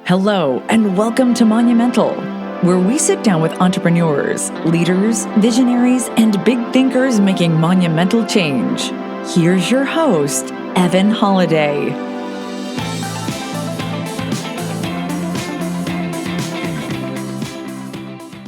Hello, and welcome to Monumental, where we sit down with entrepreneurs, leaders, visionaries, and big thinkers making monumental change. Here's your host, Evan Holiday.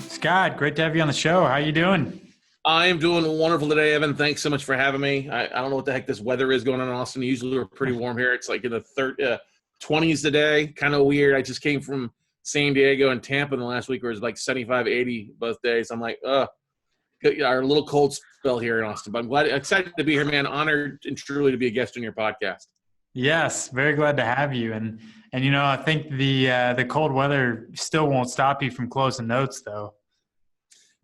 Scott, great to have you on the show. How you doing? I am doing wonderful today, Evan. Thanks so much for having me. I don't know what the heck this weather is going on in Austin. Usually we're pretty warm here. It's like in the 20s today. Kind of weird. I just came from San Diego and Tampa in the last week where it was like 75, 80 both days. I'm like, our little cold spell here in Austin. But I'm excited to be here, man. Honored and truly to be a guest on your podcast. Yes, very glad to have you. And you know, I think the cold weather still won't stop you from closing notes, though.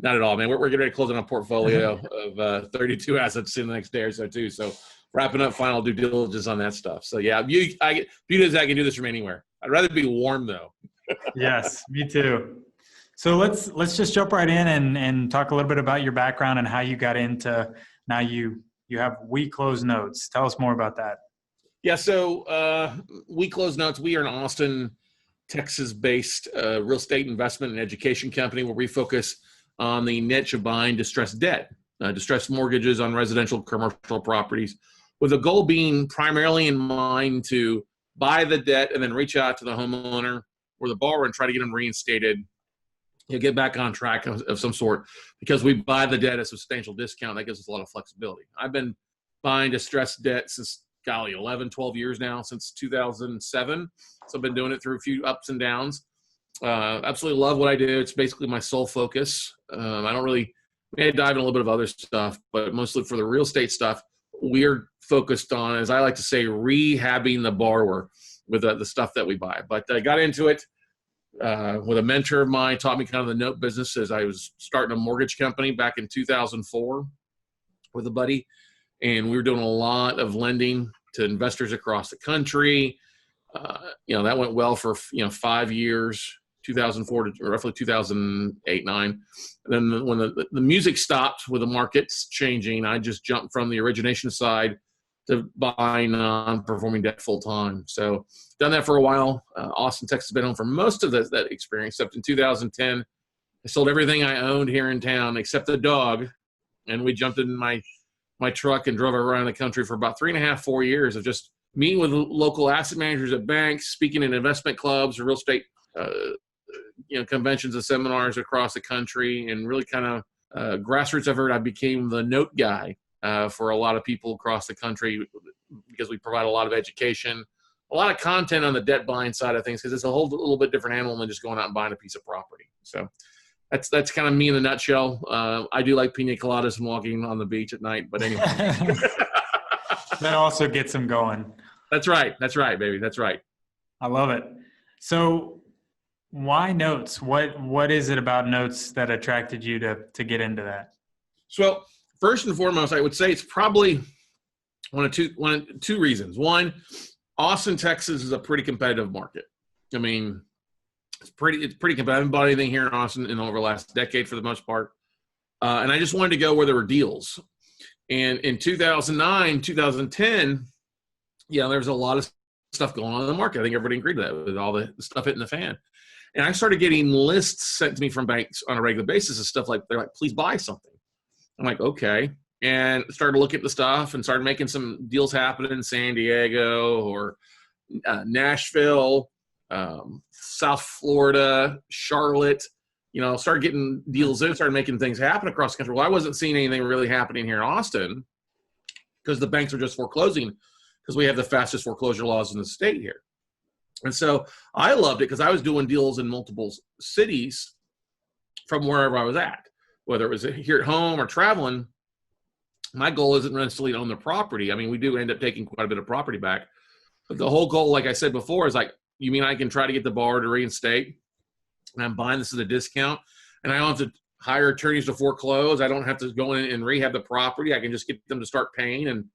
Not at all, man. We're getting ready to close on a portfolio of 32 assets in the next day or so, too. So wrapping up final due diligence on that stuff. So, yeah, beauty is I can do this from anywhere. I'd rather be warm, though. Yes, me too. So let's just jump right in and talk a little bit about your background and how you got into now you have We Close Notes. Tell us more about that. Yeah, so We Close Notes, we are an Austin, Texas-based real estate investment and education company where we focus on the niche of buying distressed debt, distressed mortgages on residential commercial properties, with the goal being primarily in mind to buy the debt and then reach out to the homeowner or the borrower and try to get them reinstated, get back on track of some sort, because we buy the debt at a substantial discount. That gives us a lot of flexibility. I've been buying distressed debt since, 11, 12 years now, since 2007. So I've been doing it through a few ups and downs. Absolutely love what I do. It's basically my sole focus. I don't really, we may dive in a little bit of other stuff, but mostly for the real estate stuff, we're focused on, as I like to say, rehabbing the borrower with the stuff that we buy. But I got into it with a mentor of mine, taught me kind of the note business as I was starting a mortgage company back in 2004 with a buddy. And we were doing a lot of lending to investors across the country. That went well for, 5 years, 2004 to roughly 2008, 9. And then when the music stopped with the markets changing, I just jumped from the origination side to buying non-performing debt full time. So done that for a while. Austin, Texas has been home for most of that experience, except in 2010. I sold everything I owned here in town except the dog. And we jumped in my truck and drove around the country for about 3.5, 4 years of just meeting with local asset managers at banks, speaking in investment clubs or real estate, conventions and seminars across the country, and really kind of grassroots effort. I became the note guy for a lot of people across the country because we provide a lot of education, a lot of content on the debt buying side of things, because it's a whole little bit different animal than just going out and buying a piece of property. So that's kind of me in a nutshell. I do like pina coladas and walking on the beach at night, but anyway. That also gets them going. That's right, baby. That's right. I love it. So why notes? What is it about notes that attracted you to get into that? So first and foremost, I would say it's probably one of two reasons. One, Austin, Texas is a pretty competitive market. I mean, it's pretty competitive. I haven't bought anything here in Austin in over the last decade for the most part. And I just wanted to go where there were deals. And in 2009, 2010, there was a lot of stuff going on in the market. I think everybody agreed to that with all the stuff hitting the fan. And I started getting lists sent to me from banks on a regular basis of stuff like, they're like, please buy something. I'm like, okay. And started looking at the stuff and started making some deals happen in San Diego or Nashville, South Florida, Charlotte. Started getting deals in, started making things happen across the country. Well, I wasn't seeing anything really happening here in Austin because the banks are just foreclosing, because we have the fastest foreclosure laws in the state here. And so I loved it because I was doing deals in multiple cities from wherever I was at, whether it was here at home or traveling. My goal isn't necessarily to own the property. I mean, we do end up taking quite a bit of property back. But the whole goal, like I said before, is like, you mean I can try to get the borrower to reinstate, and I'm buying this at a discount, and I don't have to hire attorneys to foreclose. I don't have to go in and rehab the property. I can just get them to start paying, and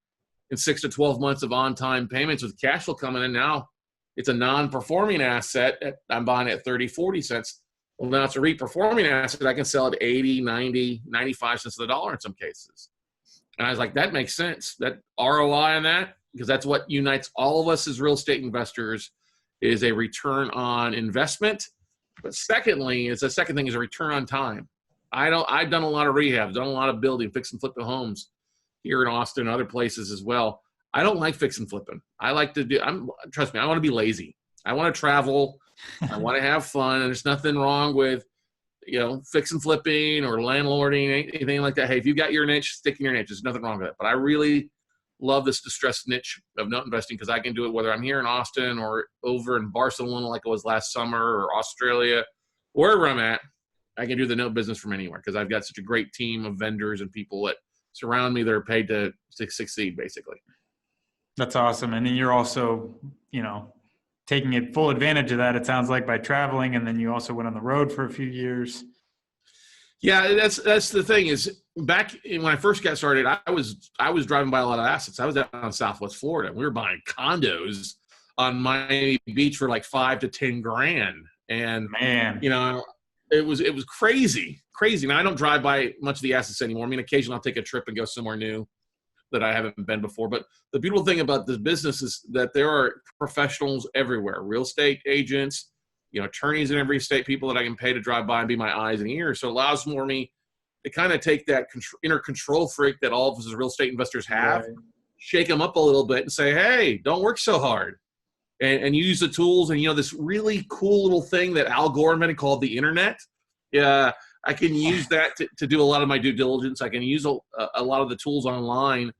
in 6 to 12 months of on-time payments with cash flow coming in, now it's a non-performing asset. I'm buying it at 30, 40 cents. Well, now it's a re-performing asset. I can sell it 80, 90, 95 cents of the dollar in some cases. And I was like, that makes sense. That ROI on that, because that's what unites all of us as real estate investors, is a return on investment. But secondly, the second thing is a return on time. I've done a lot of rehab, done a lot of building, fix and flipping homes here in Austin, other places as well. I don't like fix and flipping. I like to trust me, I want to be lazy. I want to travel. I want to have fun. And there's nothing wrong with, fix and flipping or landlording, anything like that. Hey, if you got your niche, stick in your niche. There's nothing wrong with it. But I really love this distressed niche of note investing because I can do it whether I'm here in Austin or over in Barcelona like it was last summer or Australia, wherever I'm at. I can do the note business from anywhere because I've got such a great team of vendors and people that surround me that are paid to succeed, basically. That's awesome. And then you're also, taking it full advantage of that, it sounds like, by traveling. And then you also went on the road for a few years. Yeah, that's the thing is back when I first got started, I was driving by a lot of assets. I was down in Southwest Florida. We were buying condos on Miami Beach for like $5 to $10 grand. And man, it was crazy. Now I don't drive by much of the assets anymore. I mean, occasionally I'll take a trip and go somewhere new that I haven't been before. But the beautiful thing about this business is that there are professionals everywhere, real estate agents, attorneys in every state, people that I can pay to drive by and be my eyes and ears. So it allows for me to kind of take that inner control freak that all of us as real estate investors have, right, shake them up a little bit and say, hey, don't work so hard. And use the tools and, this really cool little thing that Al Gore invented called the internet. Yeah, I can use that to do a lot of my due diligence. I can use a lot of the tools online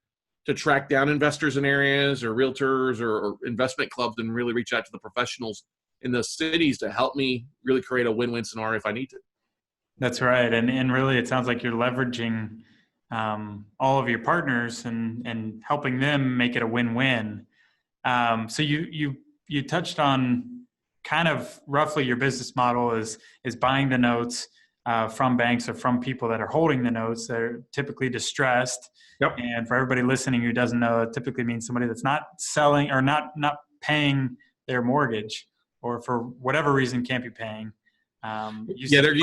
to track down investors in areas or realtors or investment clubs and really reach out to the professionals in those cities to help me really create a win-win scenario if I need to. That's right. And really, it sounds like you're leveraging all of your partners and helping them make it a win-win. So you touched on kind of roughly your business model is buying the notes from banks or from people that are holding the notes that are typically distressed. Yep. And for everybody listening who doesn't know, it typically means somebody that's not selling or not paying their mortgage or for whatever reason can't be paying. They're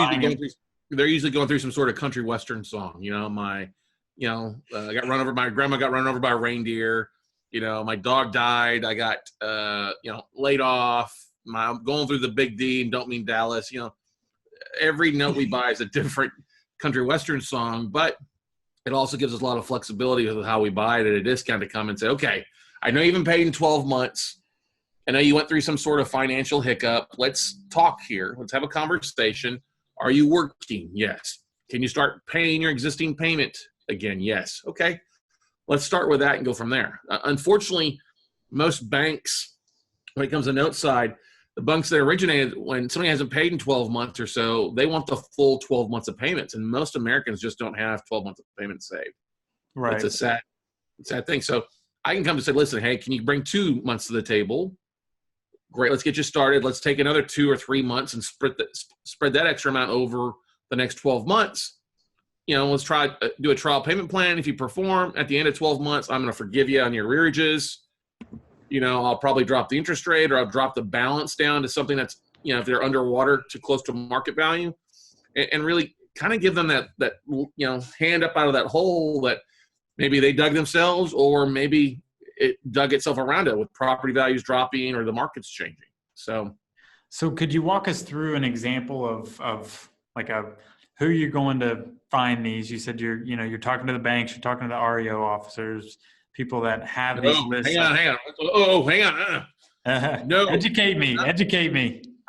usually going through some sort of country western song. I got run over. My grandma got run over by a reindeer. My dog died. I got laid off. I'm going through the Big D and don't mean Dallas. Every note we buy is a different country western song, but it also gives us a lot of flexibility with how we buy it at a discount to come and say, okay, I know you haven't paid in 12 months. I know you went through some sort of financial hiccup. Let's talk here. Let's have a conversation. Are you working? Yes. Can you start paying your existing payment again? Yes. Okay. Let's start with that and go from there. Unfortunately, most banks, when it comes to note side, the banks that originated, when somebody hasn't paid in 12 months or so, they want the full 12 months of payments. And most Americans just don't have 12 months of payments saved. Right. It's a sad thing. So I can come to say, listen, hey, can you bring 2 months to the table? Great. Let's get you started. Let's take another 2 or 3 months and spread that extra amount over the next 12 months. Let's try do a trial payment plan. If you perform at the end of 12 months, I'm going to forgive you on your arrearages. I'll probably drop the interest rate or I'll drop the balance down to something that's, if they're underwater to close to market value and really kind of give them that hand up out of that hole that maybe they dug themselves or maybe it dug itself around it with property values dropping or the market's changing. So could you walk us through an example of like who you're going to find these? You said you're talking to the banks, you're talking to the REO officers, people that have these lists. Hang on. Oh, hang on. No. Educate me.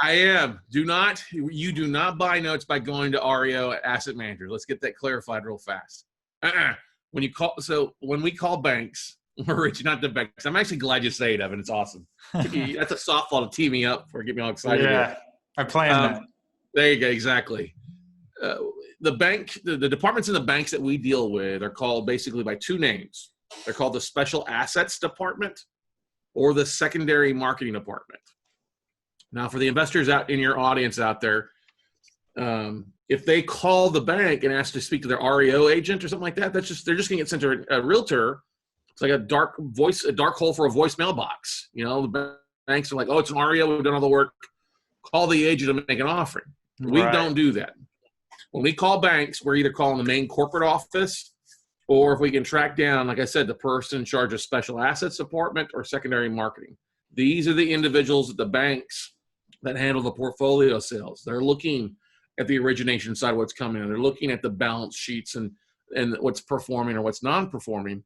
I am. You do not buy notes by going to REO asset managers. Let's get that clarified real fast. When we call banks, we're reaching out to banks. I'm actually glad you say it, Evan. It's awesome. That's a softball to tee me up or get me all excited. Yeah, I planned that. There you go. Exactly. The departments in the banks that we deal with are called basically by 2 names. They're called the Special Assets Department or the Secondary Marketing Department. Now, for the investors out in your audience out there, if they call the bank and ask to speak to their REO agent or something like that, they're just going to get sent to a realtor. It's like a dark hole for a voicemail box. The banks are like, oh, it's an REO. We've done all the work. Call the agent and make an offering. We don't do that. When we call banks, we're either calling the main corporate office or if we can track down, like I said, the person in charge of Special Assets Department or Secondary Marketing. These are the individuals at the banks that handle the portfolio sales. They're looking at the origination side of what's coming in. They're looking at the balance sheets and what's performing or what's non-performing.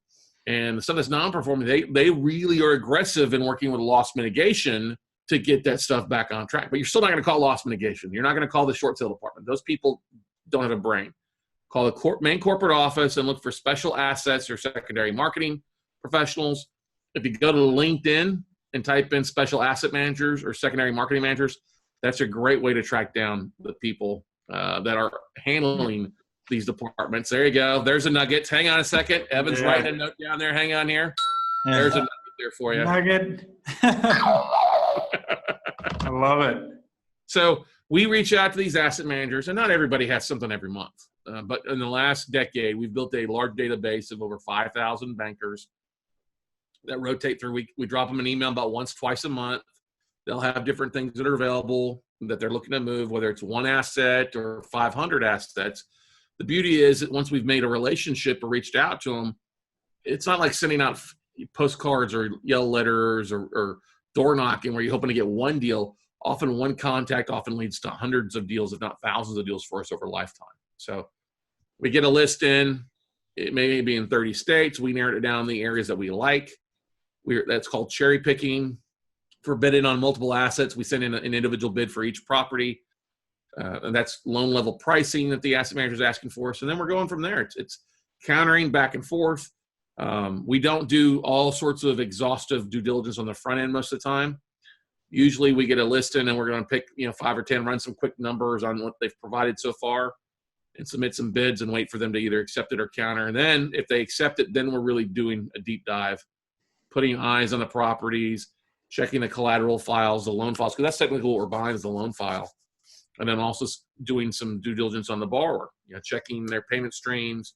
And the stuff that's non-performing, they really are aggressive in working with loss mitigation to get that stuff back on track. But you're still not going to call loss mitigation. You're not going to call the short sale department. Those people don't have a brain. Call the main corporate office and look for special assets or secondary marketing professionals. If you go to LinkedIn and type in special asset managers or secondary marketing managers, that's a great way to track down the people that are handling these departments. There you go. There's a nugget. Hang on a second. Evan's writing a note down there. Hang on here. Yeah. There's a nugget there for you. Nugget. I love it. So we reach out to these asset managers, and not everybody has something every month. But in the last decade, we've built a large database of over 5,000 bankers that rotate through. We drop them an email about once, twice a month. They'll have different things that are available that they're looking to move, whether it's one asset or 500 assets. The beauty is that once we've made a relationship or reached out to them, it's not like sending out postcards or yellow letters or door knocking where you're hoping to get one deal. Often one contact often leads to hundreds of deals, if not thousands of deals for us over a lifetime. So we get a list in. It may be in 30 states. We narrowed it down the areas that we like. That's called cherry picking. For bidding on multiple assets, we send in an individual bid for each property. And that's loan level pricing that the asset manager is asking for us. And then we're going from there. It's countering back and forth. We don't do all sorts of exhaustive due diligence on the front end most of the time. Usually we get a list in and we're going to pick 5 or 10, run some quick numbers on what they've provided so far and submit some bids and wait for them to either accept it or counter. And then if they accept it, then we're really doing a deep dive, putting eyes on the properties, checking the collateral files, the loan files, because that's technically what we're buying is the loan file. And then also doing some due diligence on the borrower, checking their payment streams.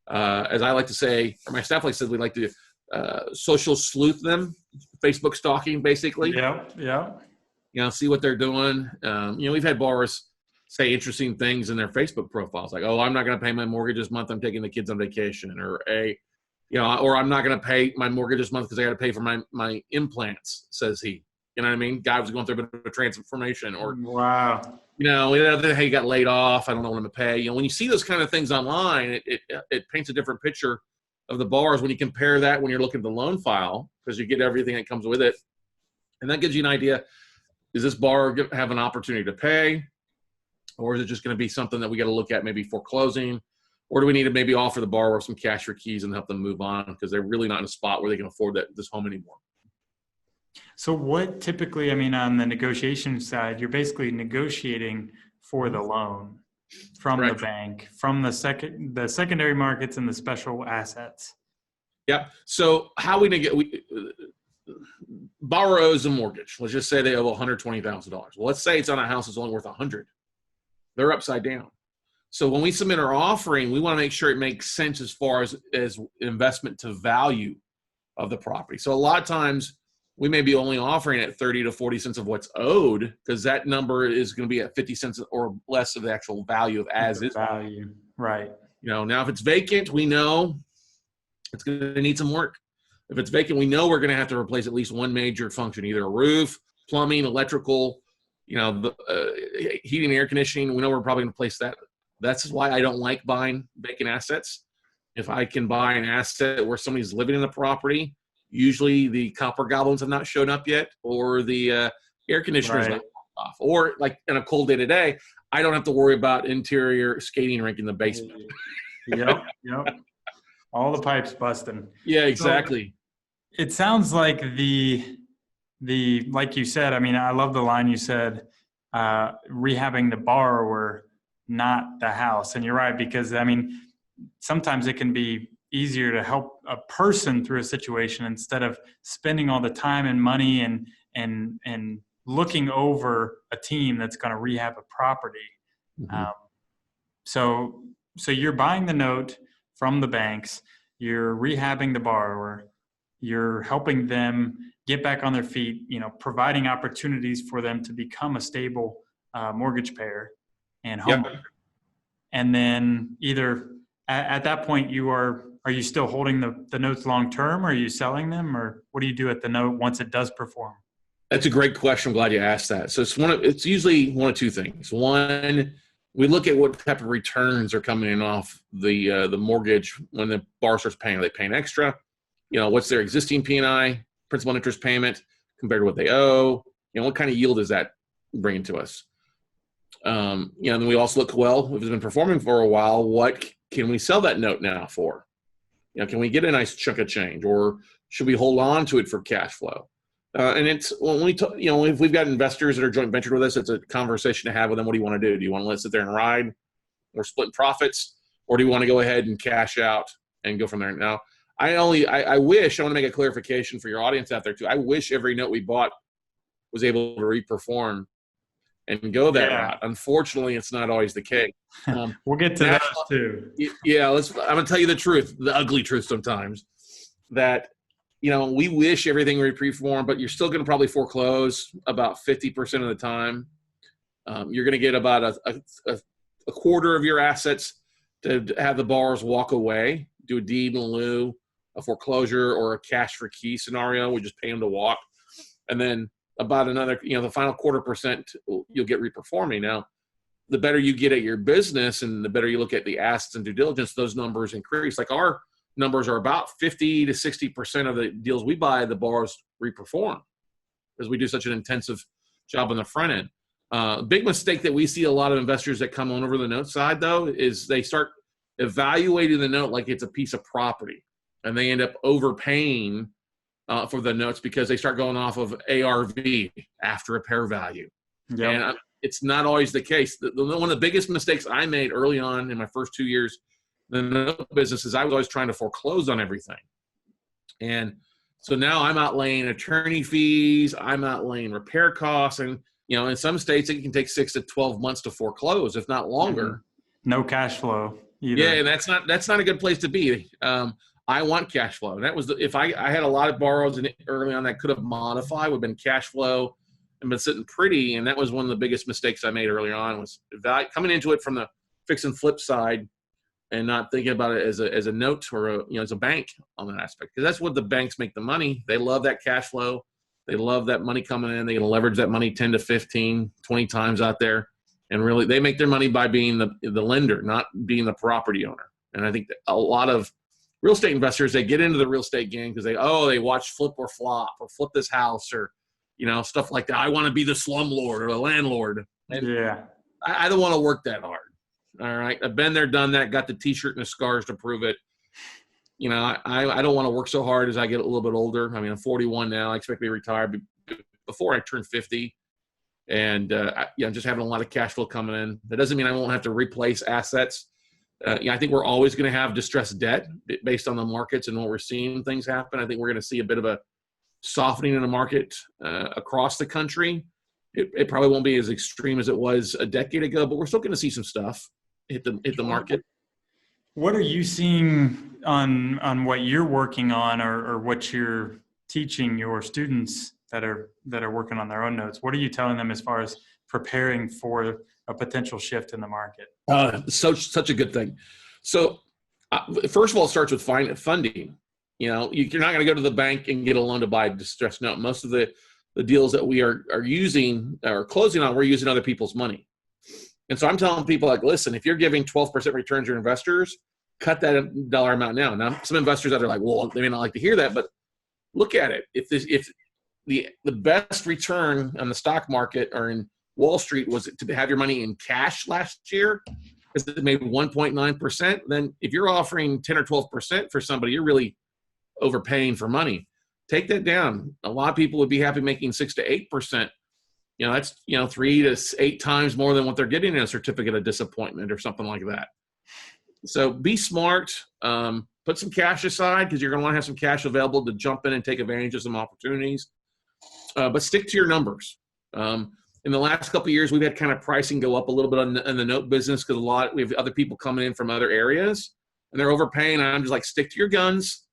As I like to say, or my staff likes to say, we like to social sleuth them, Facebook stalking, basically. Yeah. See what they're doing. We've had borrowers say interesting things in their Facebook profiles, like, "Oh, I'm not going to pay my mortgage this month. I'm taking the kids on vacation," or or "I'm not going to pay my mortgage this month because I got to pay for my implants," says he. You know what I mean? Guy was going through a bit of a transformation, or wow. Hey, he got laid off. I don't know when to pay. When you see those kind of things online, it paints a different picture of the borrowers when you compare that when you're looking at the loan file, because you get everything that comes with it. And that gives you an idea, is this borrower have an opportunity to pay? Or is it just going to be something that we got to look at maybe foreclosing? Or do we need to maybe offer the borrower some cash for keys and help them move on because they're really not in a spot where they can afford this home anymore? So what typically, on the negotiation side, you're basically negotiating for the loan from the bank, from the secondary markets and the special assets. Yeah. So how borrower owes a mortgage. Let's just say they owe $120,000. Well, let's say it's on a house that's only worth $100,000. They're upside down. So when we submit our offering, we want to make sure it makes sense as far as investment to value of the property. So a lot of times we may be only offering at 30 to 40 cents of what's owed, because that number is going to be at 50 cents or less of the actual value of as is value. Right. Now if it's vacant, we know it's going to need some work. If it's vacant, we know we're going to have to replace at least one major function, either a roof, plumbing, electrical, heating and air conditioning. We know we're probably going to replace that. That's why I don't like buying vacant assets. If I can buy an asset where somebody's living in the property, usually the copper goblins have not shown up yet, or the air conditioner is not off. Or like in a cold day today, I don't have to worry about interior skating rink in the basement. Yep. All the pipes busting. Yeah, exactly. So it sounds like the like you said, I love the line you said, rehabbing the borrower, not the house. And you're right, because sometimes it can be easier to help a person through a situation instead of spending all the time and money and looking over a team that's going to rehab a property. Mm-hmm. So you're buying the note from the banks, you're rehabbing the borrower, you're helping them get back on their feet, providing opportunities for them to become a stable mortgage payer and homeowner. Yep. And then either at that point are you still holding the notes long term, or are you selling them, or what do you do at the note once it does perform? That's a great question. I'm glad you asked that. So it's usually one of two things. One, we look at what type of returns are coming in off the mortgage when the borrower starts paying. Are they paying extra? What's their existing P&I, principal and interest payment, compared to what they owe? What kind of yield is that bringing to us? Then we also look, well, if it's been performing for a while, what can we sell that note now for? Can we get a nice chunk of change, or should we hold on to it for cash flow? And it's when we talk, if we've got investors that are joint ventured with us, it's a conversation to have with them. What do you want to do? Do you want to let sit there and ride? We're splitting profits, or do you want to go ahead and cash out and go from there? Now, I want to make a clarification for your audience out there too. I wish every note we bought was able to reperform and go that route. Unfortunately, it's not always the case. We'll get to that too. Yeah, I'm going to tell you the truth, the ugly truth sometimes, that we wish everything would reperform, but you're still going to probably foreclose about 50% of the time. You're going to get about a quarter of your assets to have the borrowers walk away, do a deed in lieu, a foreclosure, or a cash for key scenario. We just pay them to walk. And then about another, the final 0.25% you'll get reperforming. Now, the better you get at your business and the better you look at the assets and due diligence, those numbers increase. Like our numbers are about 50 to 60% of the deals we buy, the borrowers reperform because we do such an intensive job on the front end. Big mistake that we see a lot of investors that come on over the note side, though, is they start evaluating the note like it's a piece of property, and they end up overpaying for the notes because they start going off of ARV, after repair value. Yep. And it's not always the case. One of the biggest mistakes I made early on in my first 2 years in the note business is I was always trying to foreclose on everything. And so now I'm outlaying attorney fees, I'm outlaying repair costs, and in some states it can take 6 to 12 months to foreclose, if not longer. No cash flow either. Yeah, and that's not a good place to be. I want cash flow. And that was if I had a lot of borrows early on that could have modified, would have been cash flow and been sitting pretty. And that was one of the biggest mistakes I made early on, was coming into it from the fix and flip side and not thinking about it as a note or as a bank on that aspect. Because that's what the banks make the money. They love that cash flow. They love that money coming in. They can leverage that money 10 to 15, 20 times out there. And really, they make their money by being the lender, not being the property owner. And I think that a lot of real estate investors, they get into the real estate game because they watch flip or flop or flip this house or, stuff like that. I want to be the slumlord or the landlord. And I don't want to work that hard. All right. I've been there, done that, got the t-shirt and the scars to prove it. I don't want to work so hard as I get a little bit older. I mean, I'm 41 now. I expect to be retired before I turn 50. And I'm just having a lot of cash flow coming in. That doesn't mean I won't have to replace assets. I think we're always going to have distressed debt based on the markets and what we're seeing things happen. I think we're going to see a bit of a softening in the market across the country. It probably won't be as extreme as it was a decade ago, but we're still going to see some stuff hit the market. What are you seeing on what you're working on or what you're teaching your students that are working on their own notes? What are you telling them as far as preparing for a potential shift in the market? Such a good thing. So first of all, it starts with funding. You're not going to go to the bank and get a loan to buy a distressed note. Most of the deals that we are using or closing on, we're using other people's money. And so I'm telling people, like, listen, if you're giving 12% returns to your investors, cut that dollar amount now. Now, some investors out there are like, well, they may not like to hear that, but look at it. If the best return on the stock market or in Wall Street was to have your money in cash last year, because it made 1.9%, then if you're offering 10 or 12% for somebody, you're really overpaying for money. Take that down. A lot of people would be happy making 6 to 8%. That's 3 to 8 times more than what they're getting in a certificate of disappointment or something like that. So be smart. Put some cash aside because you're going to want to have some cash available to jump in and take advantage of some opportunities. But stick to your numbers. In the last couple of years, we've had kind of pricing go up a little bit in the note business because we have other people coming in from other areas and they're overpaying. And I'm just like, stick to your guns.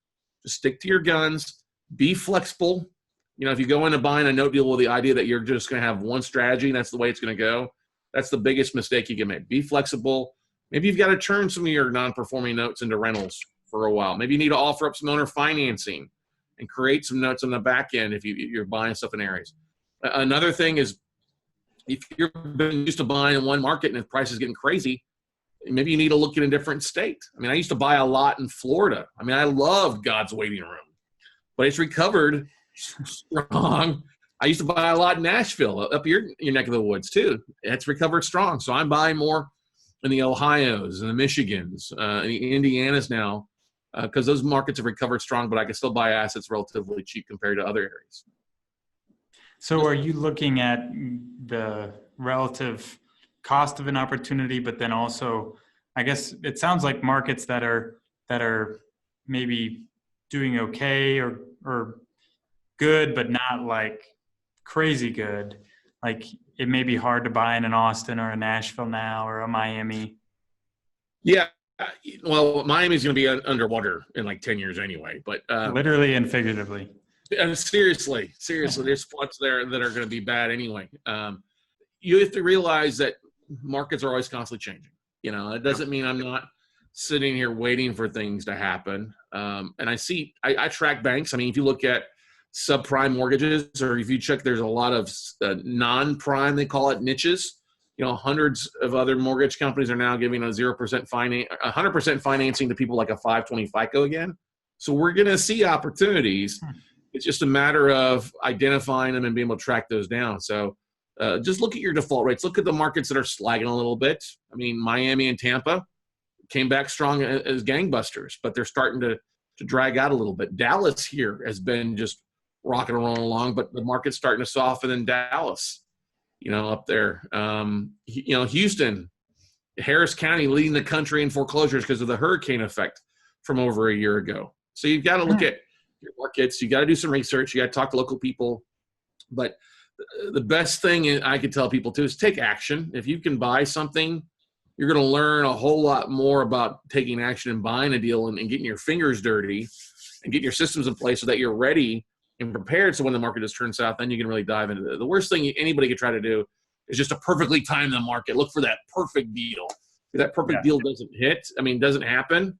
Just stick to your guns. Be flexible. If you go into buying a note deal with the idea that you're just going to have one strategy and that's the way it's going to go, that's the biggest mistake you can make. Be flexible. Maybe you've got to turn some of your non-performing notes into rentals for a while. Maybe you need to offer up some owner financing and create some notes on the back end if you're buying stuff in areas. Another thing is, if you've been used to buying in one market and the price is getting crazy, maybe you need to look at a different state. I mean, I used to buy a lot in Florida. I mean, I loved God's waiting room, but it's recovered strong. I used to buy a lot in Nashville, up your neck of the woods too. It's recovered strong. So I'm buying more in the Ohios and the Michigans, and the Indianas now, because those markets have recovered strong, but I can still buy assets relatively cheap compared to other areas. So are you looking at the relative cost of an opportunity, but then also, I guess it sounds like markets that are maybe doing okay or good, but not like crazy good. Like it may be hard to buy in an Austin or a Nashville now or a Miami. Yeah. Well, Miami's going to be underwater in like 10 years anyway, but literally and figuratively. Seriously, there's spots there that are going to be bad anyway. You have to realize that markets are always constantly changing. You know, it doesn't mean I'm not sitting here waiting for things to happen. And I track banks. I mean, if you look at subprime mortgages, or if you check, there's a lot of non-prime, they call it, niches. You know, hundreds of other mortgage companies are now giving a 0% finance, 100% financing to people like a 520 FICO again. So we're going to see opportunities. It's just a matter of identifying them and being able to track those down. So just look at your default rates. Look at the markets that are slagging a little bit. I mean, Miami and Tampa came back strong as gangbusters, but they're starting to drag out a little bit. Dallas here has been just rocking and rolling along, but the market's starting to soften in Dallas, you know, up there. You know, Houston, Harris County leading the country in foreclosures because of the hurricane effect from over a year ago. So you've got to look at your markets. You got to do some research. You got to talk to local people. But the best thing I could tell people too is take action. If you can buy something, you're going to learn a whole lot more about taking action and buying a deal and getting your fingers dirty and getting your systems in place so that you're ready and prepared. So when the market just turns south, then you can really dive into it. The worst thing anybody could try to do is just to perfectly time the market. Look for that perfect deal. If that perfect deal doesn't hit, doesn't happen,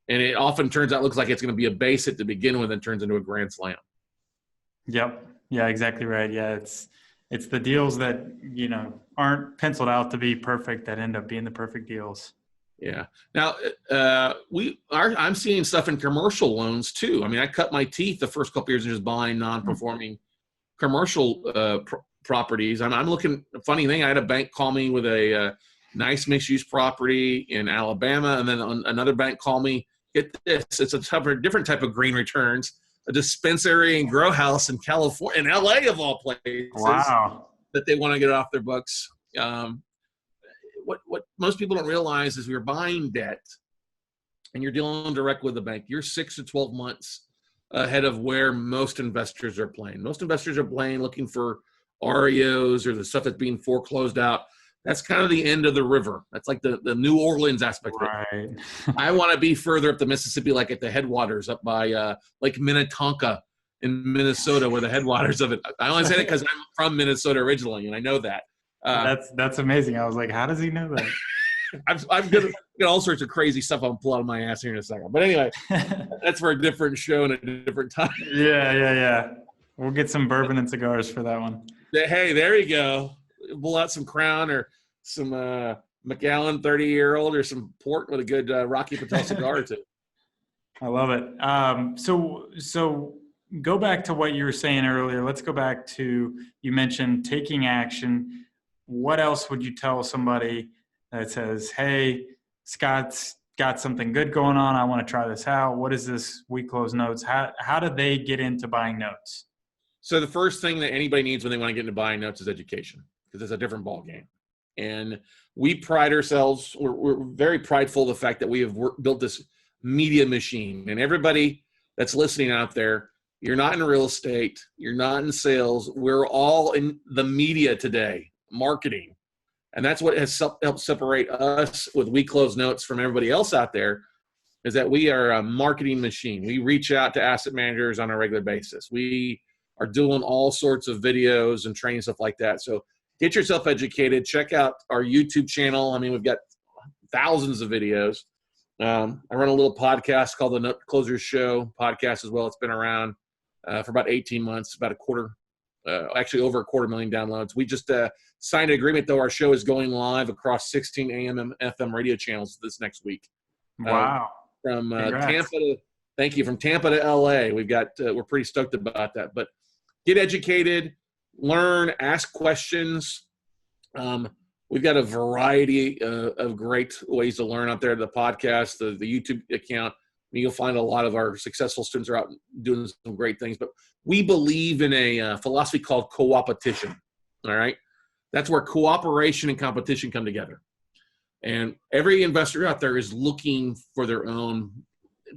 and it often turns out, looks like it's going to be a base hit to begin with and turns into a grand slam. Yep. Yeah, exactly right. Yeah. It's the deals that, you know, aren't penciled out to be perfect that end up being the perfect deals. Yeah. Now, I'm seeing stuff in commercial loans too. I mean, I cut my teeth the first couple of years in just buying non-performing commercial properties. I'm looking. Funny thing, I had a bank call me with a nice mixed-use property in Alabama, and then another bank call me. Get this, it's a different type of green returns, a dispensary and grow house in California, in LA of all places. Wow. That they want to get off their books. What most people don't realize is, you're buying debt and you're dealing direct with the bank, you're 6 to 12 months ahead of where most investors are playing. Most investors are playing looking for REOs or the stuff that's being foreclosed out. That's kind of the end of the river. That's like the New Orleans aspect of it. I want to be further up the Mississippi, like at the headwaters up by Lake Minnetonka in Minnesota, where the headwaters of it. I only say that because I'm from Minnesota originally, and I know that. That's amazing. I was like, how does he know that? I'm gonna get all sorts of crazy stuff I'll pull out of my ass here in a second. But anyway, that's for a different show and a different time. Yeah. We'll get some bourbon and cigars for that one. Hey, there you go. Pull out some Crown or some Macallan 30-year-old or some port with a good Rocky Patel cigar or two. I love it. So go back to what you were saying earlier. Let's go back to, you mentioned taking action. What else would you tell somebody that says, hey, Scott's got something good going on, I want to try this out? What is this We Close Notes? How do they get into buying notes? So the first thing that anybody needs when they want to get into buying notes is education, because it's a different ball game. And we pride ourselves, we're very prideful of the fact that we have built this media machine. And everybody that's listening out there, you're not in real estate, you're not in sales, we're all in the media today, marketing. And that's what has helped separate us with We Close Notes from everybody else out there, is that we are a marketing machine. We reach out to asset managers on a regular basis. We are doing all sorts of videos and training, stuff like that. So get yourself educated. Check out our YouTube channel. I mean, we've got thousands of videos. I run a little podcast called the Note Closers Show podcast as well. It's been around for about 18 months, about a quarter actually over 250,000 downloads. We just signed an agreement, though. Our show is going live across 16 AM and FM radio channels this next week. Wow. From Tampa to, thank you, from Tampa to LA. We've got, we're pretty stoked about that. But get educated, learn, ask questions. We've got a variety of great ways to learn out there. The podcast, the YouTube account. You'll find a lot of our successful students are out doing some great things. But we believe in a philosophy called co-opetition. All right, that's where cooperation and competition come together. And every investor out there is looking for their own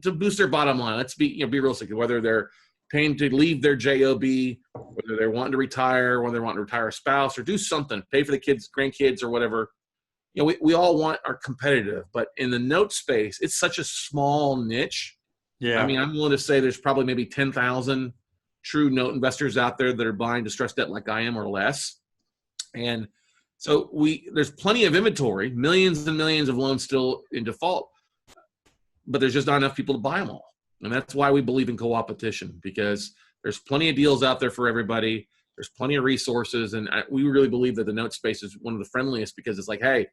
to boost their bottom line. Let's be realistic. Whether they're paying to leave their job, whether they're wanting to retire, whether they want to retire a spouse or do something, pay for the kids, grandkids, or whatever. We all want are competitive, but in the note space, it's such a small niche. Yeah. I mean, I'm willing to say there's probably maybe 10,000 true note investors out there that are buying distressed debt like I am or less. And so there's plenty of inventory, millions and millions of loans still in default, but there's just not enough people to buy them all. And that's why we believe in co-opetition, because there's plenty of deals out there for everybody. There's plenty of resources. And we really believe that the note space is one of the friendliest, because it's like, hey,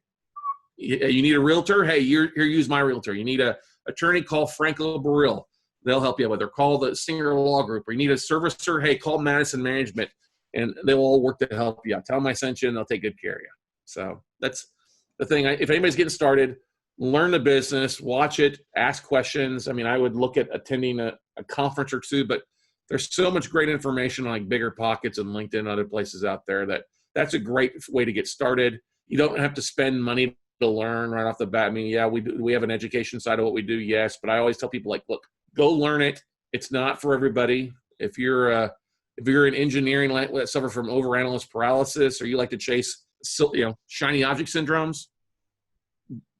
you need a realtor? Hey, here, use my realtor. You need a attorney? Call Franco Burrill. They'll help you out with it. Or call the Singer Law Group. Or you need a servicer? Hey, call Madison Management, and they'll all work to help you out. Tell them I sent you, and they'll take good care of you. So that's the thing. If anybody's getting started, learn the business, watch it, ask questions. I mean, I would look at attending a conference or two, but there's so much great information on like Bigger Pockets and LinkedIn and other places out there that's a great way to get started. You don't have to spend money to learn right off the bat. I mean, yeah, we have an education side of what we do, yes, but I always tell people, like, look, go learn it. It's not for everybody. If you're in engineering that suffer from overanalyst paralysis, or you like to chase shiny object syndromes,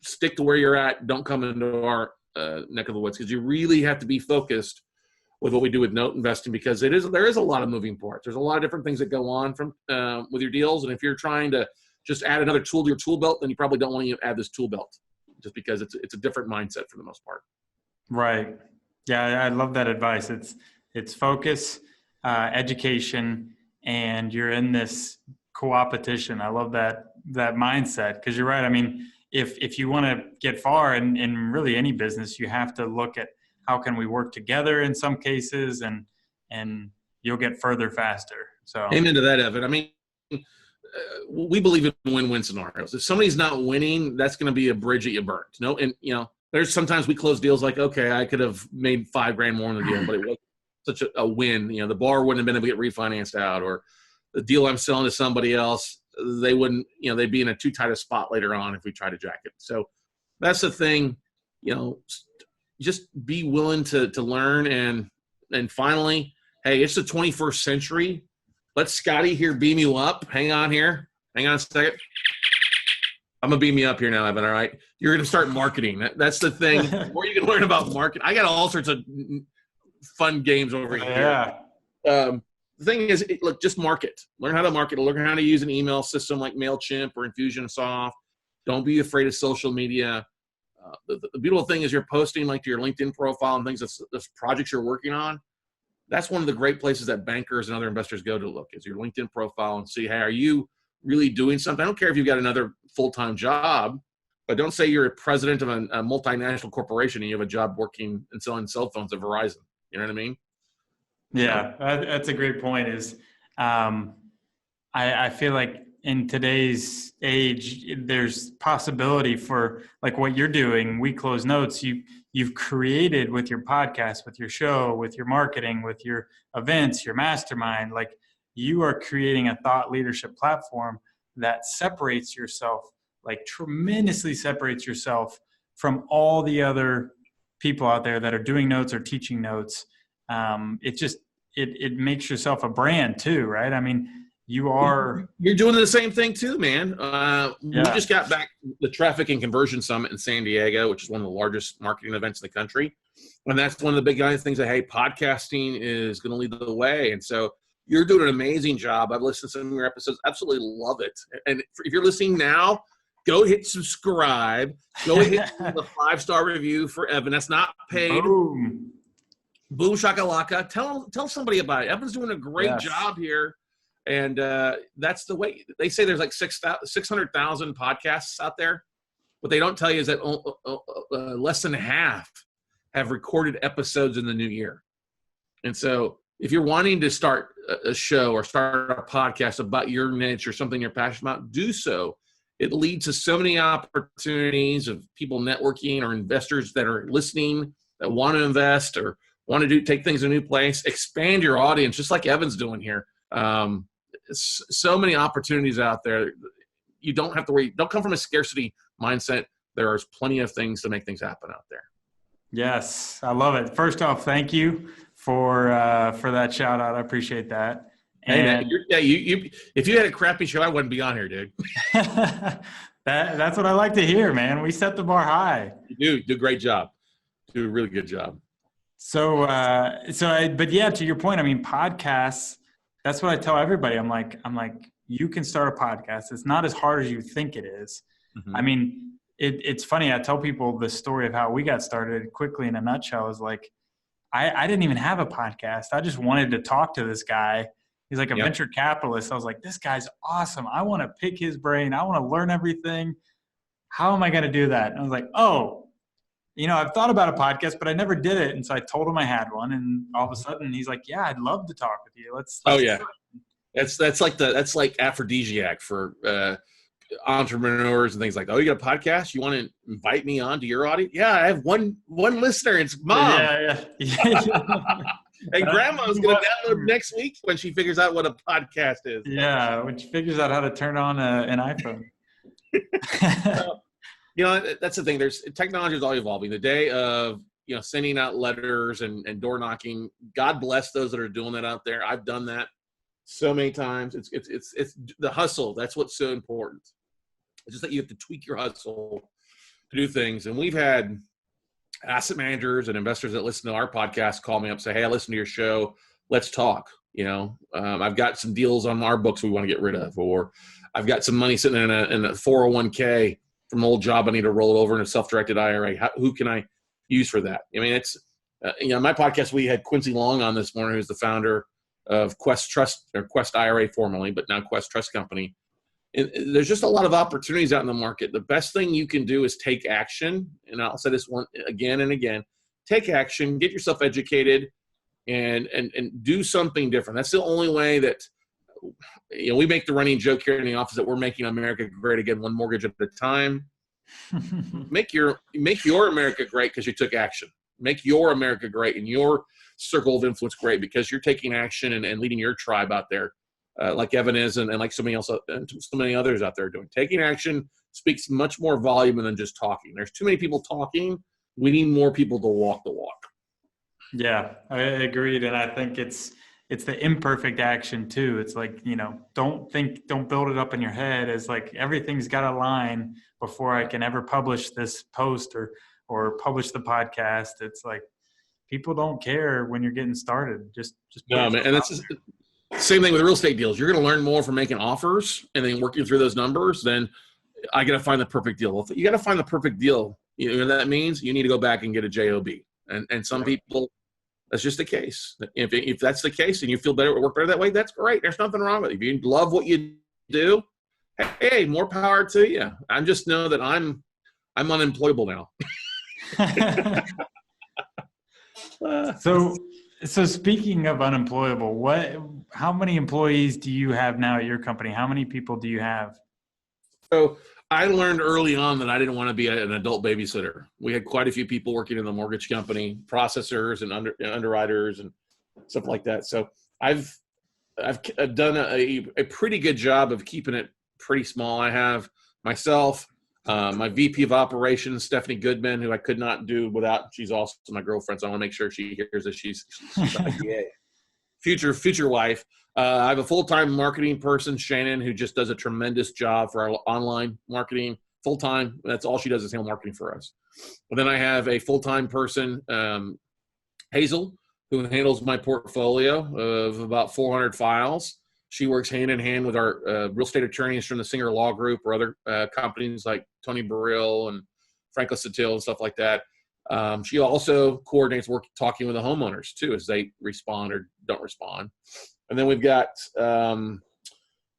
stick to where you're at. Don't come into our neck of the woods, because you really have to be focused with what we do with note investing, because there is a lot of moving parts. There's a lot of different things that go on from with your deals, and if you're trying to just add another tool to your tool belt, then you probably don't want to add this tool belt, just because it's a different mindset for the most part. Right. Yeah, I love that advice. It's focus, education, and you're in this co-opetition. I love that mindset, because you're right. I mean, if you want to get far in really any business, you have to look at how can we work together in some cases, and you'll get further faster. So amen to that, Evan. I mean, we believe in win-win scenarios. If somebody's not winning, that's going to be a bridge that you burned. And there's sometimes we close deals like, okay, I could have made $5,000 more in the deal, but it wasn't such a win. The bar wouldn't have been able to get refinanced out, or the deal I'm selling to somebody else, they wouldn't, they'd be in a too tight a spot later on if we try to jack it. So that's the thing, just be willing to learn. And finally, hey, it's the 21st century. Let Scotty here beam you up. Hang on a second. I'm going to beam you up here now, Evan, all right? You're going to start marketing. That's the thing. The more you can learn about marketing. I got all sorts of fun games over here. Yeah. The thing is, look, just market. Learn how to market. Learn how to use an email system like MailChimp or Infusionsoft. Don't be afraid of social media. The beautiful thing is you're posting like to your LinkedIn profile and things, the projects you're working on. That's one of the great places that bankers and other investors go to look, is your LinkedIn profile and see, hey, are you really doing something? I don't care if you've got another full-time job, but don't say you're a president of a multinational corporation and you have a job working and selling cell phones at Verizon. You know what I mean? Yeah, that's a great point. Is I feel like in today's age, there's possibility for like what you're doing. We Close Notes. You've created with your podcast, with your show, with your marketing, with your events, your mastermind. Like, you are creating a thought leadership platform that separates yourself, like tremendously separates yourself from all the other people out there that are doing notes or teaching notes. It makes yourself a brand too, right? I mean, you're doing the same thing too, man. We just got back the Traffic and Conversion Summit in San Diego, which is one of the largest marketing events in the country. And that's one of the big things that, hey, podcasting is going to lead the way. And so you're doing an amazing job. I've listened to some of your episodes. Absolutely love it. And if you're listening now, go hit subscribe. Go hit the 5-star review for Evan. That's not paid. Boom shakalaka. Tell somebody about it. Evan's doing a great job here. And that's the way. They say there's like 600,000 podcasts out there. What they don't tell you is that less than half have recorded episodes in the new year. And so if you're wanting to start a show or start a podcast about your niche or something you're passionate about, do so. It leads to so many opportunities of people networking or investors that are listening that want to invest or want to take things to a new place. Expand your audience, just like Evan's doing here. So many opportunities out there. You don't have to worry. Don't come from a scarcity mindset. There's plenty of things to make things happen out there. Yes, I love it. First off, thank you for that shout out. I appreciate that. And you if you had a crappy show, I wouldn't be on here, dude. That's what I like to hear, man. We set the bar high. You do a great job. Do a really good job. But yeah, to your point, I mean, podcasts, that's what I tell everybody. I'm like, you can start a podcast. It's not as hard as you think it is. Mm-hmm. I mean, it's funny. I tell people the story of how we got started quickly in a nutshell is like, I didn't even have a podcast. I just wanted to talk to this guy. He's like a venture capitalist. I was like, this guy's awesome. I want to pick his brain. I want to learn everything. How am I going to do that? And I was like, I've thought about a podcast, but I never did it. And so I told him I had one. And all of a sudden he's like, yeah, I'd love to talk with you. Let's That's like aphrodisiac for entrepreneurs and things like that. Oh, you got a podcast? You want to invite me on to your audience? Yeah, I have one listener. It's Mom. Yeah. And Grandma's going to download next week when she figures out what a podcast is. Yeah, when she figures out how to turn on an iPhone. That's the thing. Technology is all evolving. The day of sending out letters and door knocking. God bless those that are doing that out there. I've done that so many times. It's the hustle. That's what's so important. It's just that you have to tweak your hustle to do things. And we've had asset managers and investors that listen to our podcast call me up, say, hey, I listened to your show. Let's talk. I've got some deals on our books we want to get rid of, or I've got some money sitting in a 401k from an old job. I need to roll it over in a self-directed IRA. Who can I use for that? I mean, it's, my podcast, we had Quincy Long on this morning, who's the founder of Quest Trust, or Quest IRA formerly, but now Quest Trust Company. And there's just a lot of opportunities out in the market. The best thing you can do is take action. And I'll say this one again and again, take action, get yourself educated, and do something different. That's the only way that, we make the running joke here in the office that we're making America great again, one mortgage at a time. Make your America great because you took action. Make your America great and your circle of influence great because you're taking action and leading your tribe out there. Like Evan is, and like so many others out there doing. Taking action speaks much more volume than just talking. There's too many people talking. We need more people to walk the walk. Yeah, I agreed. And I think it's the imperfect action too. It's like, don't build it up in your head as like everything's got to align before I can ever publish this post or publish the podcast. It's like people don't care when you're getting started. Just no, man. And it's same thing with real estate deals. You're going to learn more from making offers and then working through those numbers. Then I got to find the perfect deal. Well, you got to find the perfect deal. That means you need to go back and get a JOB. And some people, that's just the case. If that's the case and you feel better, work better that way, that's great. There's nothing wrong with it. If you love what you do, hey, more power to you. I just know that I'm unemployable now. So speaking of unemployable, how many employees do you have now at your company? How many people do you have? So I learned early on that I didn't want to be an adult babysitter. We had quite a few people working in the mortgage company, processors and underwriters and stuff like that. So I've done a pretty good job of keeping it pretty small. I have myself, my VP of operations, Stephanie Goodman, who I could not do without. She's also my girlfriend, so I want to make sure she hears that she's future wife. I have a full-time marketing person, Shannon, who just does a tremendous job for our online marketing. Full-time, that's all she does is handle marketing for us. But then I have a full-time person, Hazel, who handles my portfolio of about 400 files. She works hand in hand with our real estate attorneys from the Singer Law Group or other companies like Tony Burrill and Franklin Satil and stuff like that. She also coordinates work talking with the homeowners too as they respond or don't respond. And then we've got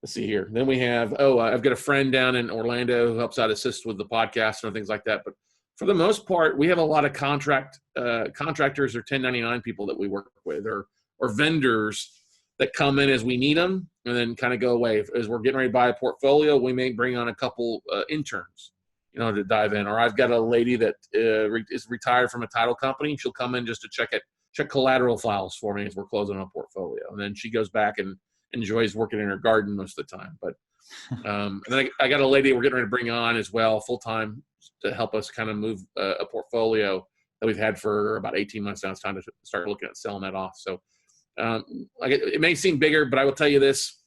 let's see here. Then we have, I've got a friend down in Orlando who helps out assist with the podcast and things like that. But for the most part, we have a lot of contractors or 1099 people that we work with, or vendors that come in as we need them and then kind of go away. As we're getting ready to buy a portfolio, we may bring on a couple interns, to dive in. Or I've got a lady that is retired from a title company. She'll come in just to check collateral files for me as we're closing on a portfolio. And then she goes back and enjoys working in her garden most of the time. But and then I got a lady we're getting ready to bring on as well, full-time, to help us kind of move a portfolio that we've had for about 18 months now. It's time to start looking at selling that off. So it may seem bigger, but I will tell you this,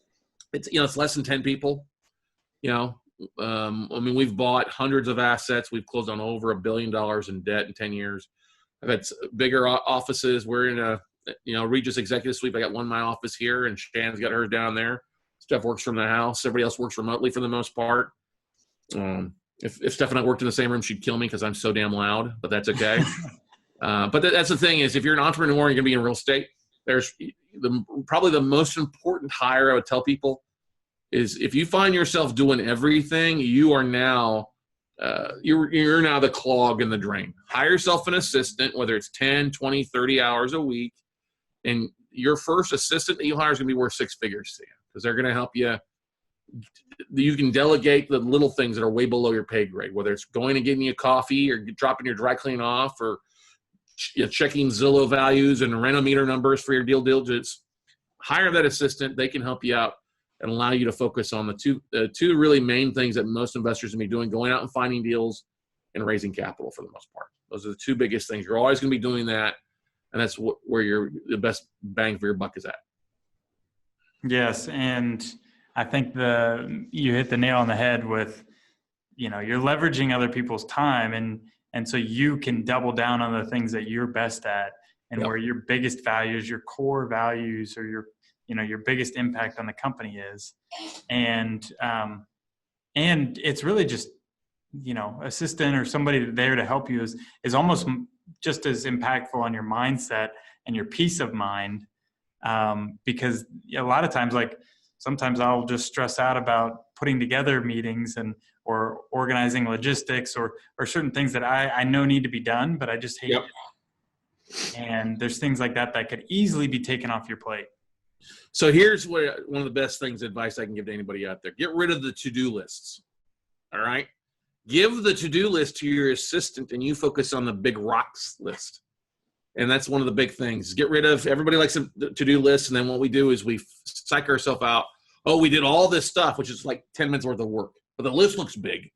it's less than 10 people, we've bought hundreds of assets. We've closed on over $1 billion in debt in 10 years. I've had bigger offices. We're in a, Regis Executive Suite. I got one in my office here, and Shan's got hers down there. Steph works from the house. Everybody else works remotely for the most part. If Steph and I worked in the same room, she'd kill me because I'm so damn loud, but that's okay. But that's the thing is, if you're an entrepreneur, you're going to be in real estate. There's probably the most important hire I would tell people is if you find yourself doing everything, you are now you're now the clog in the drain. Hire yourself an assistant, whether it's 10, 20, 30 hours a week, and your first assistant that you hire is going to be worth six figures to you because they're going to help you. You can delegate the little things that are way below your pay grade, whether it's going and getting you coffee or dropping your dry clean off or checking Zillow values and renometer numbers for your deal diligence. Hire that assistant. They can help you out and allow you to focus on the two really main things that most investors will be doing, going out and finding deals and raising capital for the most part. Those are the two biggest things. You're always going to be doing that, and that's where the best bang for your buck is at. Yes, and I think you hit the nail on the head with, you're leveraging other people's time, and so you can double down on the things that you're best at and where your biggest values, your core values, or your biggest impact on the company is. And it's really just, assistant or somebody there to help you is almost just as impactful on your mindset and your peace of mind. Because a lot of times, sometimes I'll just stress out about putting together meetings or organizing logistics or certain things that I know need to be done, but I just hate it. And there's things like that could easily be taken off your plate. So here's one of the best advice I can give to anybody out there. Get rid of the to-do lists. All right. Give the to-do list to your assistant and you focus on the big rocks list. And that's one of the big things. Get rid of, everybody likes a to-do list. And then what we do is we psych ourselves out. Oh, we did all this stuff, which is like 10 minutes worth of work, but the list looks big,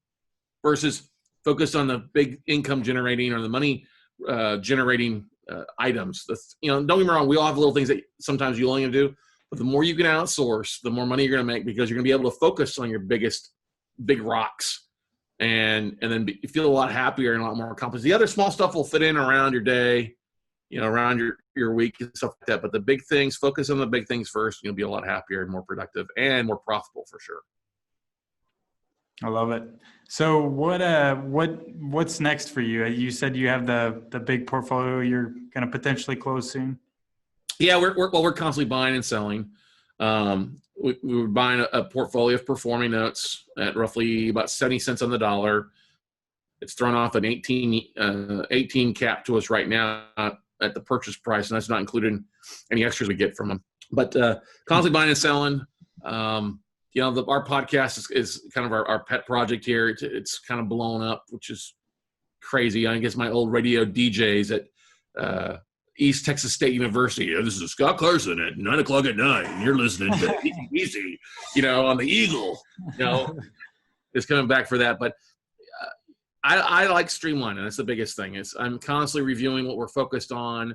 versus focus on the big income generating or the money generating items. Don't get me wrong. We all have little things that sometimes you only going to do, but the more you can outsource, the more money you're going to make, because you're going to be able to focus on your biggest big rocks and then feel a lot happier and a lot more accomplished. The other small stuff will fit in around your day, around your week and stuff like that. But the big things, focus on the big things first. You'll be a lot happier and more productive and more profitable for sure. I love it. So what's next for you? You said you have the big portfolio you're going to potentially close soon. Yeah, we're constantly buying and selling. We were buying a portfolio of performing notes at roughly about 70 cents on the dollar. It's thrown off an 18 cap to us right now at the purchase price, and that's not including any extras we get from them. But constantly buying and selling. Our podcast is kind of our pet project here. It's kind of blown up, which is crazy. I guess my old radio DJs at East Texas State University. This is Scott Carson at 9:00 at night, and you're listening to Easy, on the Eagle. It's coming back for that. But I like streamlining. That's the biggest thing. I'm constantly reviewing what we're focused on,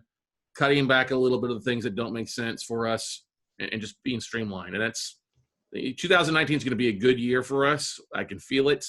cutting back a little bit of the things that don't make sense for us, and just being streamlined. And that's 2019 is going to be a good year for us. I can feel it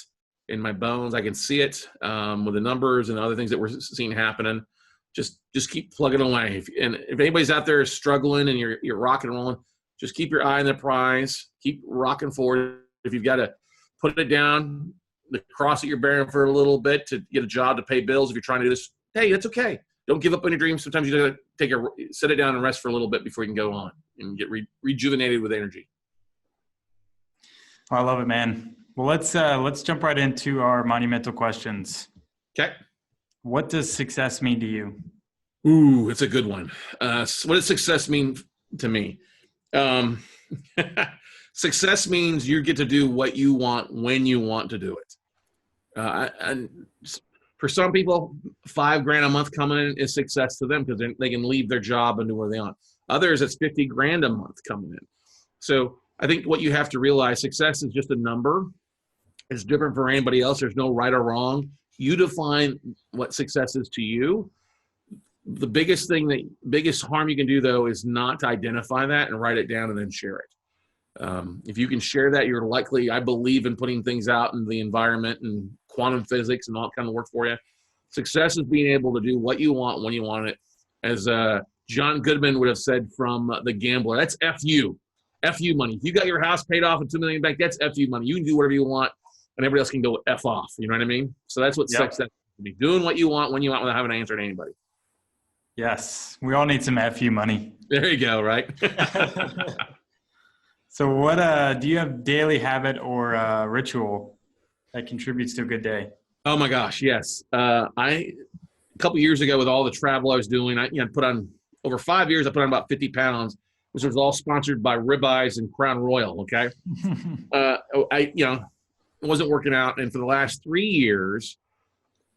in my bones. I can see it with the numbers and other things that we're seeing happening. Just keep plugging away. If anybody's out there struggling and you're rocking and rolling, just keep your eye on the prize. Keep rocking forward. If you've got to put it down, the cross that you're bearing for a little bit to get a job to pay bills, if you're trying to do this, hey, that's okay. Don't give up on your dreams. Sometimes you got to set it down and rest for a little bit before you can go on and get rejuvenated with energy. I love it, man. Well, let's jump right into our monumental questions. Okay. What does success mean to you? Ooh, it's a good one. So what does success mean to me? Um, Success means you get to do what you want when you want to do it. And for some people, $5,000 a month coming in is success to them because they can leave their job and do where they want. Others, it's $50,000 a month coming in. So I think what you have to realize, success is just a number. It's different for anybody else. There's no right or wrong. You define what success is to you. The biggest harm you can do though is not to identify that and write it down and then share it. If you can share that, you're likely, I believe in putting things out in the environment and quantum physics and all that kind of work for you. Success is being able to do what you want when you want it. As John Goodman would have said from The Gambler, that's FU. FU money. If you got your house paid off and $2 million back, that's FU money. You can do whatever you want and everybody else can go F off. You know what I mean? So that's what success is. Be doing what you want when you want without having to answer to anybody. Yes, we all need some FU money. There you go, right? So what do you have daily habit or ritual that contributes to a good day? Oh my gosh, yes. A couple years ago with all the travel I was doing, I put on over 5 years, I put on about 50 pounds, which was all sponsored by Ribeyes and Crown Royal. Okay. It wasn't working out. And for the last 3 years,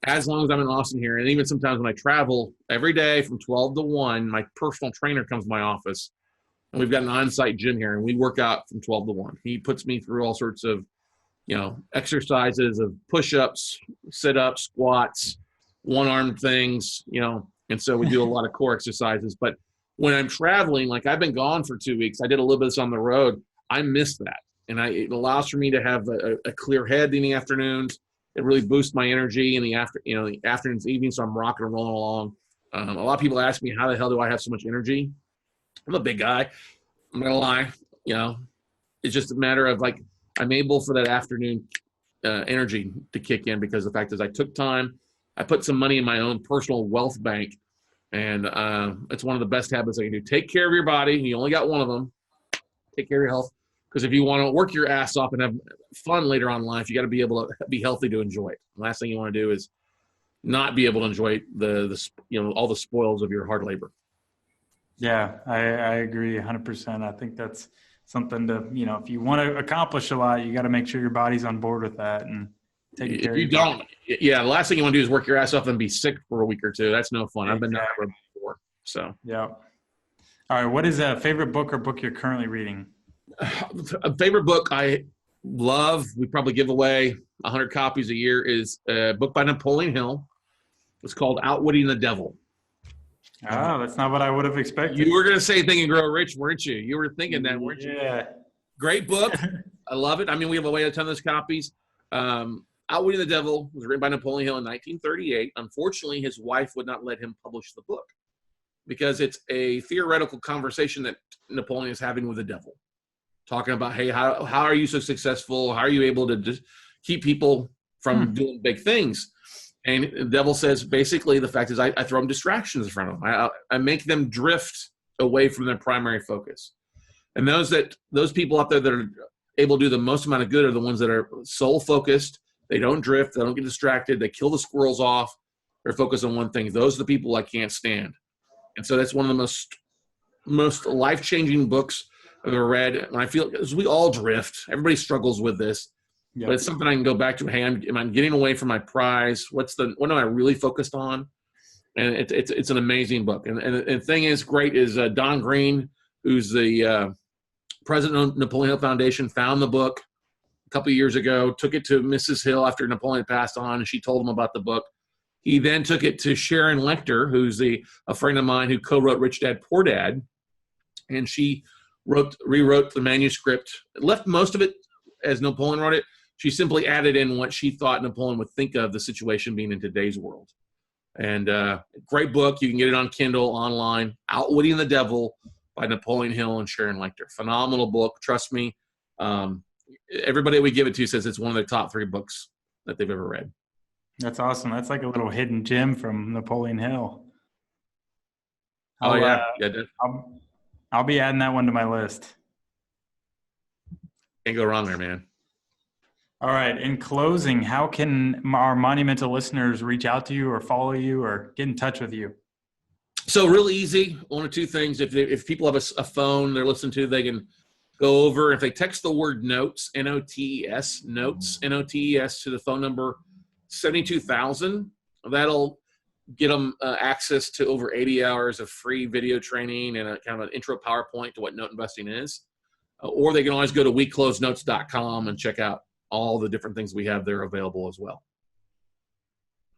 as long as I'm in Austin here, and even sometimes when I travel every day from 12 to 1, my personal trainer comes to my office. And we've got an on-site gym here, and we work out from 12 to 1. He puts me through all sorts of, exercises of push-ups, sit-ups, squats, one-arm things, and so we do a lot of core exercises. But when I'm traveling, like I've been gone for 2 weeks, I did a little bit of this on the road, I miss that. And it allows for me to have a clear head in the afternoons. It really boosts my energy in the afternoons, evenings, so I'm rocking and rolling along. A lot of people ask me, how the hell do I have so much energy? I'm a big guy. I'm not gonna lie. It's just a matter of like, I'm able for that afternoon energy to kick in because the fact is I took time, I put some money in my own personal wealth bank, and it's one of the best habits I can do. Take care of your body. You only got one of them. Take care of your health. Because if you want to work your ass off and have fun later on in life, you got to be able to be healthy to enjoy it. The last thing you want to do is not be able to enjoy all the spoils of your hard labor. Yeah, I agree 100%. I think that's something to, if you want to accomplish a lot, you got to make sure your body's on board with that and take care of your body. The last thing you want to do is work your ass off and be sick for a week or two. That's no fun. I've been there before. So, yeah. All right. What is a favorite book or book you're currently reading? A favorite book I love, we probably give away 100 copies a year, is a book by Napoleon Hill. It's called Outwitting the Devil. Oh, that's not what I would have expected. You were going to say Think and Grow Rich, weren't you? You were thinking that, weren't you? Yeah. Great book. I love it. I mean, we have away a ton of those copies. Outwitting the Devil was written by Napoleon Hill in 1938. Unfortunately, his wife would not let him publish the book because it's a theoretical conversation that Napoleon is having with the devil. Talking about, hey, how are you so successful? How are you able to just keep people from doing big things? And the devil says, basically, the fact is I throw them distractions in front of them. I make them drift away from their primary focus. And those people out there that are able to do the most amount of good are the ones that are soul focused. They don't drift. They don't get distracted. They kill the squirrels off. They're focused on one thing. Those are the people I can't stand. And so that's one of the most life-changing books I've ever read. And I feel, because we all drift. Everybody struggles with this. Yep. But it's something I can go back to. Hey, am getting away from my prize? What am I really focused on? And it's an amazing book. And the thing is great is Don Green, who's the president of Napoleon Hill Foundation, found the book a couple of years ago, took it to Mrs. Hill after Napoleon passed on, and she told him about the book. He then took it to Sharon Lechter, who's a friend of mine who co-wrote Rich Dad, Poor Dad, and she rewrote the manuscript, left most of it as Napoleon wrote it. She simply added in what she thought Napoleon would think of the situation being in today's world. And great book. You can get it on Kindle, online. Outwitting the Devil by Napoleon Hill and Sharon Lechter. Phenomenal book. Trust me. Everybody we give it to says it's one of their top 3 books that they've ever read. That's awesome. That's like a little hidden gem from Napoleon Hill. Yeah. I'll be adding that one to my list. Can't go wrong there, man. All right. In closing, how can our Monumental listeners reach out to you or follow you or get in touch with you? So real easy, one or two things. If people have a phone they're listening to, they can go over. If they text the word notes, N-O-T-E-S, notes, N-O-T-E-S to the phone number 72,000, that'll get them access to over 80 hours of free video training and a kind of an intro PowerPoint to what note investing is. Or they can always go to weclosenotes.com and check out all the different things we have there available as well.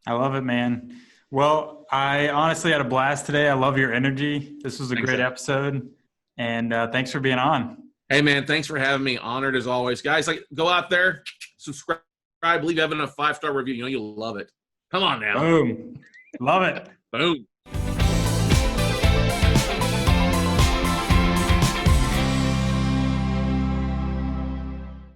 I love it, man. Well, I honestly had a blast today. I love your energy. This was a great episode. And thanks for being on. Hey, man, thanks for having me. Honored as always. Guys, go out there, subscribe, leave Evan a 5-star review. You'll love it. Come on now. Boom. Love it. Boom.